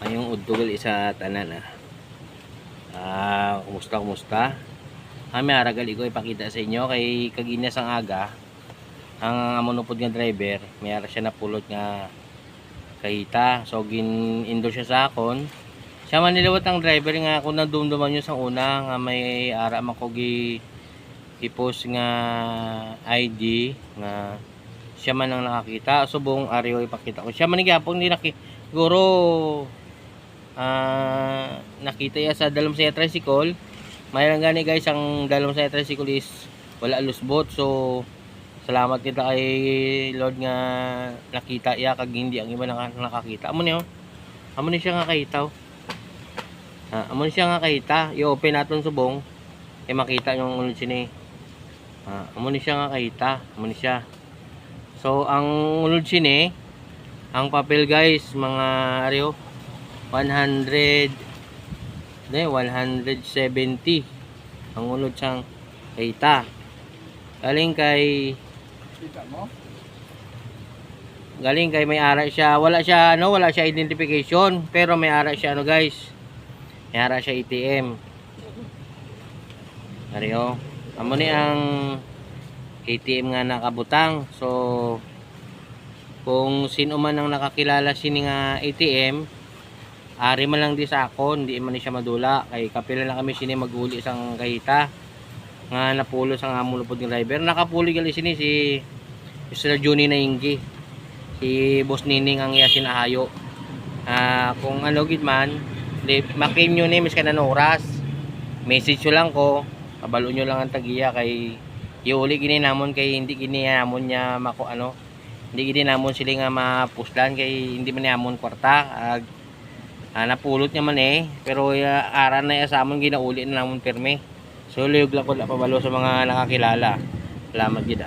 Ayong udtog isa tanan kumusta may aragal ko ipakita sa inyo kay kaginas ang aga ang amonupod nga driver may ara siya napulot nga kahita so gin-indoor siya sa akon siya man niliwat ang driver nga kung nadumduman nyo sa una nga may ara makogi i-post nga ID nga siya man ang nakakita subong ariyo ipakita ko siya man gyapon ni siguro nakita ya sa dalom sa tricycle mayroon gani guys ang dalom sa tricycle is wala lusbot so salamat kita kay Lord nga nakita ya kag hindi ang iba nakakita amo ni siya nga kahita amo ni siya nga kahita i-open naton subong makita yung ulod sini amo ni siya nga kahita amo ni siya so ang ulod sini ang papel guys mga ariyo 170 ang ulod siyang kahita galing kay may ara siya wala siya identification pero may ara siya guys may ara siya ATM ariyo amo ni ang ATM nga nakabutang so kung sino man ang nakakilala sini nga ATM ari man lang di sa akon di man ni siya madula kay kapila lang kami sini maguli sang kahita nga napulo sang amulupod ng driver nakapuli gali sini si Mr. Johnny Nainggi si Boss Nining ang iya sinahayo kung ano gid man di makin nyo ni miskan na oras message nyo lang ko kabalo nyo lang ang tagiya kay iuli gini namon kay hindi gini namon niya mako hindi gini namon sila nga mapuslan kay hindi man namon kwarta napulot niya man pero aran na sa amon ginauli na namon pirme so luyog lang ko pabalo sa mga nakakilala salamat gid